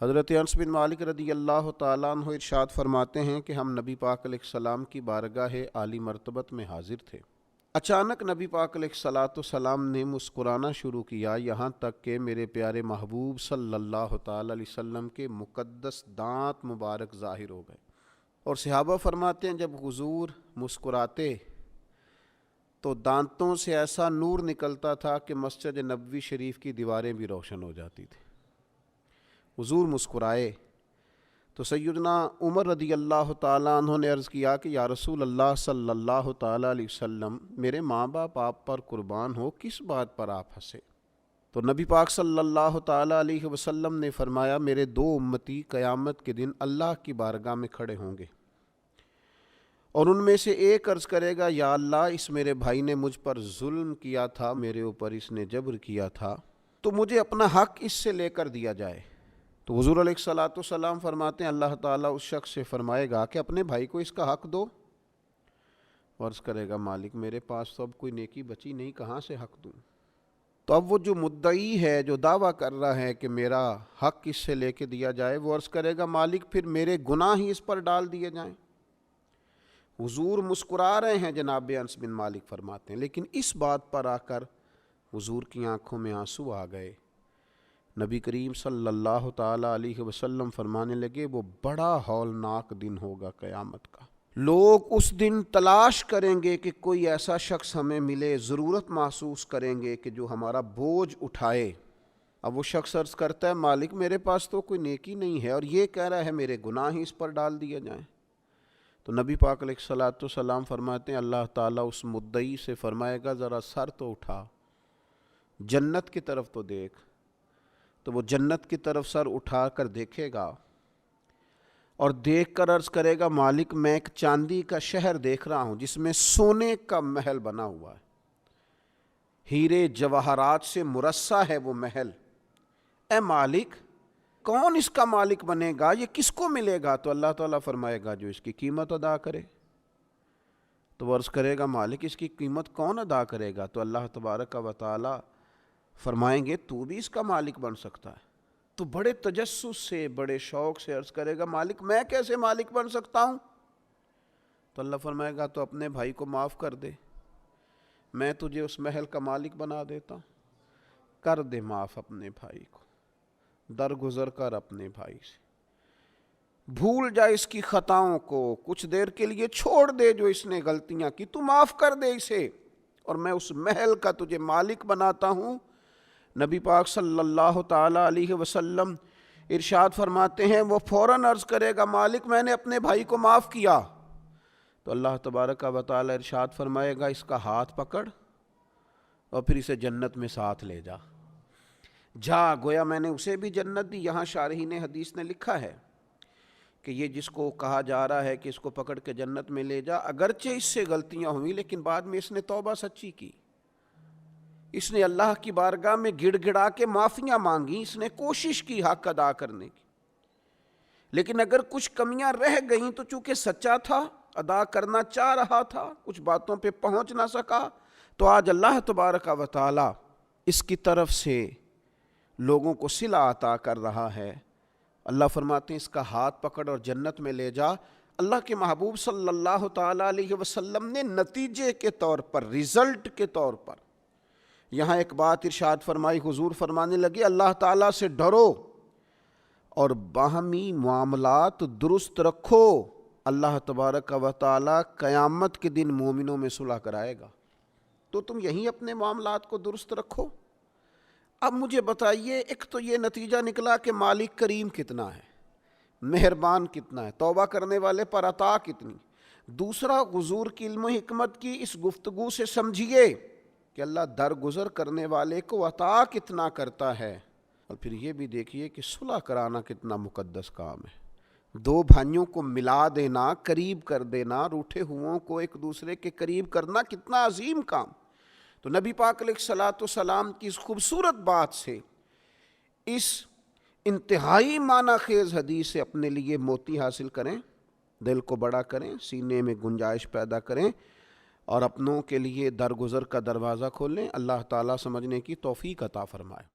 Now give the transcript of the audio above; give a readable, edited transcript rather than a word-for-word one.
حضرت انس بن مالک رضی اللہ تعالیٰ عنہ ارشاد فرماتے ہیں کہ ہم نبی پاک علیہ السلام کی بارگاہ عالی مرتبت میں حاضر تھے۔ اچانک نبی پاک علیہ السلام نے مسکرانا شروع کیا، یہاں تک کہ میرے پیارے محبوب صلی اللہ تعالیٰ علیہ وسلم کے مقدس دانت مبارک ظاہر ہو گئے۔ اور صحابہ فرماتے ہیں جب حضور مسکراتے تو دانتوں سے ایسا نور نکلتا تھا کہ مسجد نبوی شریف کی دیواریں بھی روشن ہو جاتی تھیں۔ حضور مسکرائے تو سیدنا عمر رضی اللہ تعالیٰ عنہ نے عرض کیا کہ یا رسول اللہ صلی اللہ تعالیٰ علیہ وسلم، میرے ماں باپ آپ پر قربان ہو، کس بات پر آپ ہنسے؟ تو نبی پاک صلی اللہ تعالیٰ علیہ وسلم نے فرمایا، میرے دو امتی قیامت کے دن اللہ کی بارگاہ میں کھڑے ہوں گے، اور ان میں سے ایک عرض کرے گا، یا اللہ، اس میرے بھائی نے مجھ پر ظلم کیا تھا، میرے اوپر اس نے جبر کیا تھا، تو مجھے اپنا حق اس سے لے کر دیا جائے۔ تو حضور علیہ السلام فرماتے ہیں اللہ تعالیٰ اس شخص سے فرمائے گا کہ اپنے بھائی کو اس کا حق دو۔ عرض کرے گا، مالک میرے پاس تو اب کوئی نیکی بچی نہیں، کہاں سے حق دوں؟ تو اب وہ جو مدعی ہے، جو دعویٰ کر رہا ہے کہ میرا حق اس سے لے کے دیا جائے، وہ عرض کرے گا، مالک پھر میرے گناہ ہی اس پر ڈال دیے جائیں۔ حضور مسکرا رہے ہیں، جناب انس بن مالک فرماتے ہیں، لیکن اس بات پر آ کر حضور کی آنکھوں میں آنسو آ گئے۔ نبی کریم صلی اللہ تعالیٰ علیہ وسلم فرمانے لگے، وہ بڑا ہولناک دن ہوگا قیامت کا۔ لوگ اس دن تلاش کریں گے کہ کوئی ایسا شخص ہمیں ملے، ضرورت محسوس کریں گے کہ جو ہمارا بوجھ اٹھائے۔ اب وہ شخص عرض کرتا ہے، مالک میرے پاس تو کوئی نیکی نہیں ہے، اور یہ کہہ رہا ہے میرے گناہ ہی اس پر ڈال دیے جائیں۔ تو نبی پاک علیہ السلام فرماتے ہیں اللہ تعالیٰ اس مدعی سے فرمائے گا، ذرا سر تو اٹھا، جنت کی طرف تو دیکھ۔ تو وہ جنت کی طرف سر اٹھا کر دیکھے گا اور دیکھ کر عرض کرے گا، مالک میں ایک چاندی کا شہر دیکھ رہا ہوں جس میں سونے کا محل بنا ہوا ہے، ہیرے جواہرات سے مرصع ہے وہ محل۔ اے مالک، کون اس کا مالک بنے گا؟ یہ کس کو ملے گا؟ تو اللہ تعالیٰ فرمائے گا، جو اس کی قیمت ادا کرے۔ تو وہ عرض کرے گا، مالک اس کی قیمت کون ادا کرے گا؟ تو اللہ تبارک و تعالیٰ فرمائیں گے، تو بھی اس کا مالک بن سکتا ہے۔ تو بڑے تجسس سے، بڑے شوق سے عرض کرے گا، مالک میں کیسے مالک بن سکتا ہوں؟ تو اللہ فرمائے گا، تو اپنے بھائی کو معاف کر دے، میں تجھے اس محل کا مالک بنا دیتا ہوں۔ کر دے معاف اپنے بھائی کو، درگزر کر اپنے بھائی سے، بھول جا اس کی خطاؤں کو، کچھ دیر کے لیے چھوڑ دے جو اس نے غلطیاں کی، تو معاف کر دے اسے، اور میں اس محل کا تجھے مالک بناتا ہوں۔ نبی پاک صلی اللہ تعالیٰ علیہ وسلم ارشاد فرماتے ہیں، وہ فوراً عرض کرے گا، مالک میں نے اپنے بھائی کو معاف کیا۔ تو اللہ تبارک و تعالیٰ ارشاد فرمائے گا، اس کا ہاتھ پکڑ اور پھر اسے جنت میں ساتھ لے جا۔ جا، گویا میں نے اسے بھی جنت دی۔ یہاں شارحین حدیث نے لکھا ہے کہ یہ جس کو کہا جا رہا ہے کہ اس کو پکڑ کے جنت میں لے جا، اگرچہ اس سے غلطیاں ہوئیں لیکن بعد میں اس نے توبہ سچی کی، اس نے اللہ کی بارگاہ میں گڑ گڑا کے معافیاں مانگی، اس نے کوشش کی حق ادا کرنے کی، لیکن اگر کچھ کمیاں رہ گئیں تو چونکہ سچا تھا، ادا کرنا چاہ رہا تھا، کچھ باتوں پہ پہنچ نہ سکا، تو آج اللہ تبارک و تعالی اس کی طرف سے لوگوں کو صلہ عطا کر رہا ہے۔ اللہ فرماتے ہیں، اس کا ہاتھ پکڑ اور جنت میں لے جا۔ اللہ کے محبوب صلی اللہ تعالیٰ علیہ وسلم نے نتیجے کے طور پر، رزلٹ کے طور پر یہاں ایک بات ارشاد فرمائی۔ حضور فرمانے لگے، اللہ تعالیٰ سے ڈرو اور باہمی معاملات درست رکھو، اللہ تبارک و تعالیٰ قیامت کے دن مومنوں میں صلح کرائے گا، تو تم یہیں اپنے معاملات کو درست رکھو۔ اب مجھے بتائیے، ایک تو یہ نتیجہ نکلا کہ مالک کریم کتنا ہے، مہربان کتنا ہے، توبہ کرنے والے پر عطا کتنی۔ دوسرا، حضور کی علم و حکمت کی اس گفتگو سے سمجھیے کہ اللہ درگزر کرنے والے کو عطا کتنا کرتا ہے، اور پھر یہ بھی دیکھیے کہ صلح کرانا کتنا مقدس کام ہے۔ دو بھائیوں کو ملا دینا، قریب کر دینا، روٹھے ہوں کو ایک دوسرے کے قریب کرنا کتنا عظیم کام۔ تو نبی پاک علیہ السلام کی اس خوبصورت بات سے، اس انتہائی معنی خیز حدیث سے اپنے لیے موتی حاصل کریں، دل کو بڑا کریں، سینے میں گنجائش پیدا کریں، اور اپنوں کے لیے درگزر کا دروازہ کھولیں۔ اللہ تعالیٰ سمجھنے کی توفیق عطا فرمائے۔